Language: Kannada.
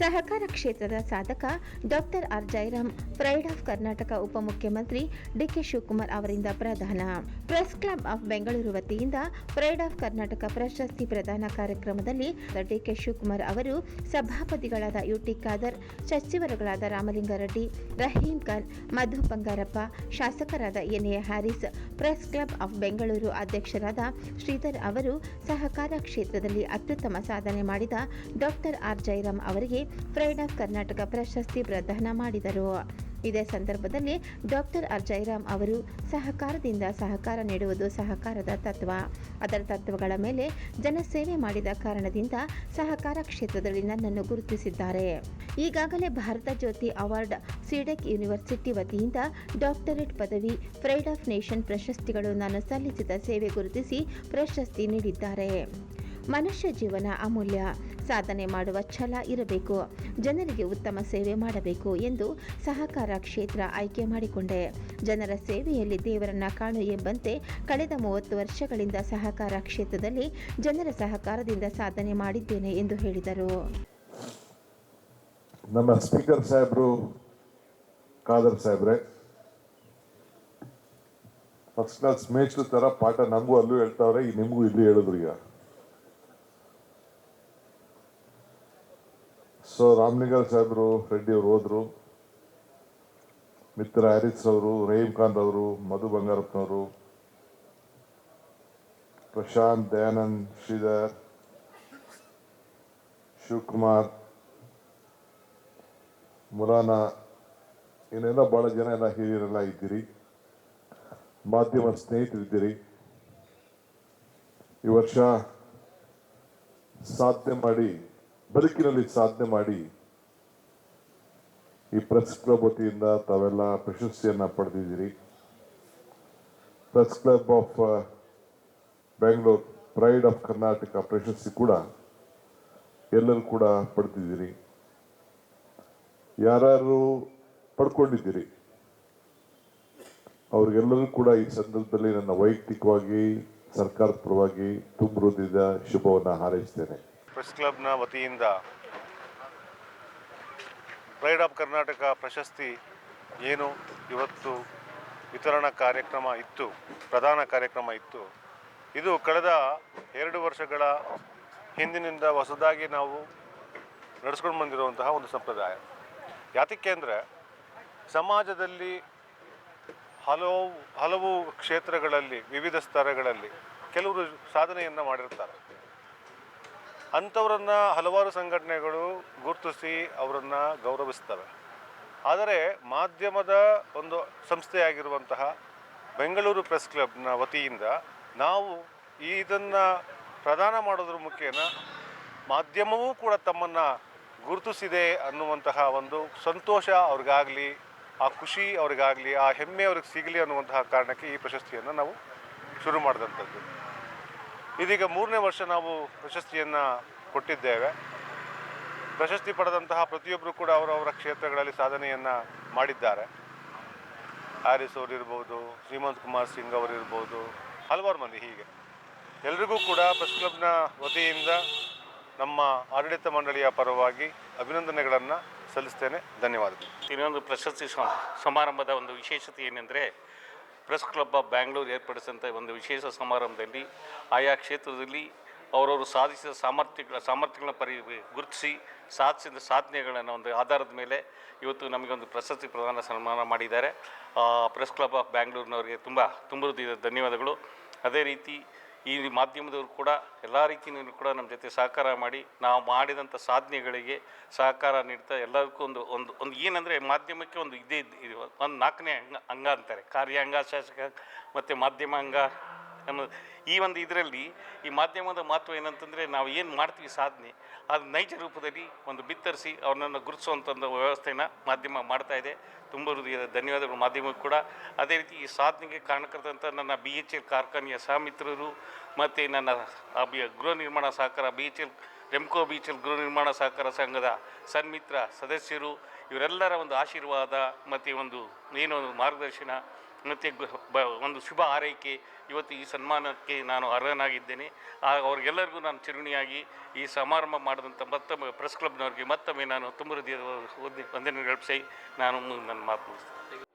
ಸಹಕಾರ ಕ್ಷೇತ್ರದ ಸಾಧಕ doctor R Jayaram, pride of Karnataka ಉಪಮುಖ್ಯಮಂತ್ರಿ ಡಿಕೆ ಶಿವಕುಮಾರ್ ಅವರಿಂದ ಪ್ರದಾನ. ಪ್ರೆಸ್ ಕ್ಲಬ್ ಆಫ್ ಬೆಂಗಳೂರು ವತಿಯಿಂದ ಪ್ರೈಡ್ ಆಫ್ ಕರ್ನಾಟಕ ಪ್ರಶಸ್ತಿ ಪ್ರದಾನ ಕಾರ್ಯಕ್ರಮದಲ್ಲಿ ಡಿಕೆ ಶಿವಕುಮಾರ್ ಅವರು ಸಭಾಪತಿಗಳಾದ ಯುಟಿ ಖಾದರ್, ಸಚಿವರುಗಳಾದ ರಾಮಲಿಂಗಾರೆಡ್ಡಿ, ರಹೀಂ ಖಾನ್, ಮಧು ಬಂಗಾರಪ್ಪ, ಶಾಸಕರಾದ NA Haris, press club of Bengaluru ಅಧ್ಯಕ್ಷರಾದ ಶ್ರೀಧರ್ ಅವರು ಸಹಕಾರ ಕ್ಷೇತ್ರದಲ್ಲಿ ಅತ್ಯುತ್ತಮ ಸಾಧನೆ ಮಾಡಿದ ಡಾಕ್ಟರ್ ಆರ್ ಜಯರಾಮ್ ಅವರಿಗೆ ಪ್ರೈಡ್ ಆಫ್ ಕರ್ನಾಟಕ ಪ್ರಶಸ್ತಿ ಪ್ರದಾನ ಮಾಡಿದರು. ಇದೇ ಸಂದರ್ಭದಲ್ಲಿ ಡಾಕ್ಟರ್ ಆರ್ ಜಯರಾಮ್ ಅವರು ಸಹಕಾರದಿಂದ ಸಹಕಾರ ನೀಡುವುದು ಸಹಕಾರದ ತತ್ವ. ಅದರ ತತ್ವಗಳ ಮೇಲೆ ಜನಸೇವೆ ಮಾಡಿದ ಕಾರಣದಿಂದ ಸಹಕಾರ ಕ್ಷೇತ್ರದಲ್ಲಿ ನನ್ನನ್ನು ಗುರುತಿಸಿದ್ದಾರೆ. ಈಗಾಗಲೇ ಭಾರತ ಜ್ಯೋತಿ ಅವಾರ್ಡ್, ಸಿಡೆಕ್ ಯೂನಿವರ್ಸಿಟಿ ವತಿಯಿಂದ ಡಾಕ್ಟರೇಟ್ ಪದವಿ, ಪ್ರೈಡ್ ಆಫ್ ನೇಷನ್ ಪ್ರಶಸ್ತಿಗಳು ನಾನು ಸಲ್ಲಿಸಿದ ಸೇವೆ ಗುರುತಿಸಿ ಪ್ರಶಸ್ತಿ ನೀಡಿದ್ದಾರೆ. ಮನುಷ್ಯ ಜೀವನ ಅಮೂಲ್ಯ. ಸಾಧನೆ ಮಾಡುವ ಛಲ ಇರಬೇಕು. ಜನರಿಗೆ ಉತ್ತಮ ಸೇವೆ ಮಾಡಬೇಕು ಎಂದು ಸಹಕಾರ ಕ್ಷೇತ್ರ ಆಯ್ಕೆ ಮಾಡಿಕೊಂಡೆ. ಜನರ ಸೇವೆಯಲ್ಲಿ ದೇವರನ್ನ ಕಾಣು ಎಂಬಂತೆ ಕಳೆದ 30 ವರ್ಷಗಳಿಂದ ಸಹಕಾರ ಕ್ಷೇತ್ರದಲ್ಲಿ ಜನರ ಸಹಕಾರದಿಂದ ಸಾಧನೆ ಮಾಡಿದ್ದೇನೆ ಎಂದು ಹೇಳಿದರು. ನಮ್ಮ ಸ್ಪೀಕರ್ ಸಾಹೇಬರು, ಖಾದರ್ ಸಾಹೇಬ್ರೆ, ಫಸ್ಟ್ ಕ್ಲಾಸ್ ಮೇಷ್ಟ್ರ ತರ ಪಾಠ ನಮಗೂ ಅಲ್ಲೂ ಹೇಳ್ತಾವ್ರೆ, ನಿಮಗೂ ಇಲ್ಲಿ ಹೇಳಿದ್ರು. ಈಗ ಸೊ ರಾಮಲಿಂಗಾರ್ ಸಾಹೇಬರು, ರೆಡ್ಡಿ ಅವರು ಹೋದ್ರು, ಮಿತ್ರ ಹ್ಯಾರಿಸ್ ಅವರು, ರಹೀಂ ಖಾನ್ ಅವರು, ಮಧು ಬಂಗಾರಪ್ಪನವರು, ಪ್ರಶಾಂತ್, ದಯಾನಂದ್, ಶ್ರೀಧರ್, ಶಿವಕುಮಾರ್, ಮುರಾನ, ಇನ್ನೆಲ್ಲ ಬಹಳ ಜನ ಎಲ್ಲ ಹಿರಿಯರೆಲ್ಲ ಇದ್ದೀರಿ, ಮಾಧ್ಯಮ ಸ್ನೇಹಿತರಿದ್ದೀರಿ. ಈ ವರ್ಷ ಸಾಧನೆ ಮಾಡಿ, ಬದುಕಿನಲ್ಲಿ ಸಾಧನೆ ಮಾಡಿ ಈ ಪ್ರೆಸ್ ಕ್ಲಬ್ ವತಿಯಿಂದ ತಾವೆಲ್ಲ ಪ್ರಶಸ್ತಿಯನ್ನ ಪಡೆದಿದ್ದೀರಿ. Press club of Bengaluru pride of Karnataka ಪ್ರಶಸ್ತಿ ಕೂಡ ಎಲ್ಲರೂ ಕೂಡ ಪಡೆದಿದ್ದೀರಿ. ಯಾರು ಪಡ್ಕೊಂಡಿದ್ದೀರಿ ಅವ್ರಿಗೆಲ್ಲರೂ ಕೂಡ ಈ ಸಂದರ್ಭದಲ್ಲಿ ನನ್ನ ವೈಯಕ್ತಿಕವಾಗಿ ಸರ್ಕಾರದ ಪರವಾಗಿ ತುಂಬ ಹೃದಯದ ಶುಭವನ್ನು ಹಾರೈಸ್ತೇನೆ. ಪ್ರೆಸ್ ಕ್ಲಬ್ನ ವತಿಯಿಂದ ಪ್ರೈಡ್ ಆಫ್ ಕರ್ನಾಟಕ ಪ್ರಶಸ್ತಿ ಏನು ಇವತ್ತು ವಿತರಣಾ ಕಾರ್ಯಕ್ರಮ ಇತ್ತು, ಪ್ರಧಾನ ಕಾರ್ಯಕ್ರಮ ಇತ್ತು. ಇದು ಕಳೆದ 2 ವರ್ಷಗಳ ಹಿಂದಿನಿಂದ ಹೊಸದಾಗಿ ನಾವು ನಡೆಸ್ಕೊಂಡು ಬಂದಿರುವಂತಹ ಒಂದು ಸಂಪ್ರದಾಯ. ಯಾತಕ್ಕೆ ಅಂದರೆ ಸಮಾಜದಲ್ಲಿ ಹಲವು ಕ್ಷೇತ್ರಗಳಲ್ಲಿ, ವಿವಿಧ ಸ್ತರಗಳಲ್ಲಿ ಕೆಲವರು ಸಾಧನೆಯನ್ನು ಮಾಡಿರ್ತಾರೆ. ಅಂಥವರನ್ನು ಹಲವಾರು ಸಂಘಟನೆಗಳು ಗುರುತಿಸಿ ಅವರನ್ನು ಗೌರವಿಸ್ತವೆ. ಆದರೆ ಮಾಧ್ಯಮದ ಒಂದು ಸಂಸ್ಥೆಯಾಗಿರುವಂತಹ ಬೆಂಗಳೂರು ಪ್ರೆಸ್ ಕ್ಲಬ್ನ ವತಿಯಿಂದ ನಾವು ಇದನ್ನು ಪ್ರದಾನ ಮಾಡೋದ್ರ ಮುಖೇನ ಮಾಧ್ಯಮವೂ ಕೂಡ ತಮ್ಮನ್ನು ಗುರುತಿಸಿದೆ ಅನ್ನುವಂತಹ ಒಂದು ಸಂತೋಷ ಅವ್ರಿಗಾಗಲಿ, ಆ ಖುಷಿ ಅವ್ರಿಗಾಗಲಿ, ಆ ಹೆಮ್ಮೆ ಅವ್ರಿಗೆ ಸಿಗಲಿ ಅನ್ನುವಂತಹ ಕಾರಣಕ್ಕೆ ಈ ಪ್ರಶಸ್ತಿಯನ್ನು ನಾವು ಶುರು ಮಾಡಿದಂಥದ್ದು. ಇದೀಗ 3ನೇ ವರ್ಷ ನಾವು ಪ್ರಶಸ್ತಿಯನ್ನು ಕೊಟ್ಟಿದ್ದೇವೆ. ಪ್ರಶಸ್ತಿ ಪಡೆದಂತಹ ಪ್ರತಿಯೊಬ್ಬರು ಕೂಡ ಅವರವರ ಕ್ಷೇತ್ರಗಳಲ್ಲಿ ಸಾಧನೆಯನ್ನು ಮಾಡಿದ್ದಾರೆ. ಹ್ಯಾರಿಸ್ ಅವರಿರ್ಬೋದು, ಶ್ರೀಮಂತ್ ಕುಮಾರ್ ಸಿಂಗ್ ಅವರಿರ್ಬೋದು, ಹಲವಾರು ಮಂದಿ. ಹೀಗೆ ಎಲ್ರಿಗೂ ಕೂಡ ಪ್ರೆಸ್ ಕ್ಲಬ್ನ ವತಿಯಿಂದ ನಮ್ಮ ಆಡಳಿತ ಮಂಡಳಿಯ ಪರವಾಗಿ ಅಭಿನಂದನೆಗಳನ್ನು ಸಲ್ಲಿಸ್ತೇನೆ. ಧನ್ಯವಾದಗಳು. ಇನ್ನೊಂದು ಪ್ರಶಸ್ತಿ ಸಮಾರಂಭದ ಒಂದು ವಿಶೇಷತೆ ಏನೆಂದರೆ, ಪ್ರೆಸ್ ಕ್ಲಬ್ ಆಫ್ ಬ್ಯಾಂಗ್ಳೂರು ಏರ್ಪಡಿಸಿದಂಥ ಒಂದು ವಿಶೇಷ ಸಮಾರಂಭದಲ್ಲಿ ಆಯಾ ಕ್ಷೇತ್ರದಲ್ಲಿ ಅವರವರು ಸಾಧಿಸಿದ ಸಾಮರ್ಥ್ಯಗಳನ್ನ ಗುರುತಿಸಿ ಸಾಧಿಸಿದ ಸಾಧನೆಗಳನ್ನು ಒಂದು ಆಧಾರದ ಮೇಲೆ ಇವತ್ತು ನಮಗೊಂದು ಪ್ರಶಸ್ತಿ ಪ್ರದಾನ ಸನ್ಮಾನ ಮಾಡಿದ್ದಾರೆ. ಪ್ರೆಸ್ ಕ್ಲಬ್ ಆಫ್ ಬ್ಯಾಂಗ್ಳೂರಿನವರಿಗೆ ತುಂಬ ಹೃದಯದ ಧನ್ಯವಾದಗಳು. ಅದೇ ರೀತಿ ಈ ಮಾಧ್ಯಮದವರು ಕೂಡ ಎಲ್ಲ ರೀತಿಯಲ್ಲೂ ಕೂಡ ನಮ್ಮ ಜೊತೆ ಸಹಕಾರ ಮಾಡಿ ನಾವು ಮಾಡಿದಂಥ ಸಾಧನೆಗಳಿಗೆ ಸಹಕಾರ ನೀಡ್ತಾ ಎಲ್ಲದಕ್ಕೂ ಒಂದು ಏನಂದರೆ ಮಾಧ್ಯಮಕ್ಕೆ ಒಂದು ಒಂದು 4ನೇ ಅಂಗ ಅಂತಾರೆ, ಕಾರ್ಯಾಂಗ, ಶಾಸಕ ಮತ್ತು ಮಾಧ್ಯಮ ಅಂಗ. ನಮ್ಮ ಈ ಒಂದು ಇದರಲ್ಲಿ ಈ ಮಾಧ್ಯಮದ ಮಹತ್ವ ಏನಂತಂದರೆ, ನಾವು ಏನು ಮಾಡ್ತೀವಿ ಸಾಧನೆ ಅದು ನೈಜ ರೂಪದಲ್ಲಿ ಒಂದು ಬಿತ್ತರಿಸಿ ಅವ್ರನ್ನ ಗುರುತಿಸುವಂಥ ವ್ಯವಸ್ಥೆನ ಮಾಧ್ಯಮ ಮಾಡ್ತಾಯಿದೆ. ತುಂಬ ಹೃದಯದ ಧನ್ಯವಾದಗಳು ಮಾಧ್ಯಮಕ್ಕೂ ಕೂಡ. ಅದೇ ರೀತಿ ಈ ಸಾಧನೆಗೆ ಕಾರಣಕರ್ತಂಥ ನನ್ನ BHL ಕಾರ್ಖಾನೆಯ ಸಹಮಿತ್ರರು ಮತ್ತು ನನ್ನ ಗೃಹ ನಿರ್ಮಾಣ ಸಹಕಾರ ರೆಮ್ಕೋ BHL ಗೃಹ ನಿರ್ಮಾಣ ಸಹಕಾರ ಸಂಘದ ಸನ್ಮಿತ್ರ ಸದಸ್ಯರು, ಇವರೆಲ್ಲರ ಒಂದು ಆಶೀರ್ವಾದ ಮತ್ತು ಒಂದು ಮಾರ್ಗದರ್ಶನ ಮತ್ತು ಒಂದು ಶುಭ ಹಾರೈಕೆ, ಇವತ್ತು ಈ ಸನ್ಮಾನಕ್ಕೆ ನಾನು ಅರ್ಹನಾಗಿದ್ದೇನೆ. ಅವ್ರಿಗೆಲ್ಲರಿಗೂ ನಾನು ಚಿರುಣಿಯಾಗಿ ಈ ಸಮಾರಂಭ ಮಾಡಿದಂಥ ಮತ್ತೊಮ್ಮೆ ಪ್ರೆಸ್ ಕ್ಲಬ್ನವ್ರಿಗೆ ಮತ್ತೊಮ್ಮೆ ನಾನು ತುಂಬ ಹೃದಯದ ವಂದನೆಗಳು ನಾನು ನನ್ನ ಮಾತು ಮುಗಿಸ್ತೇನೆ.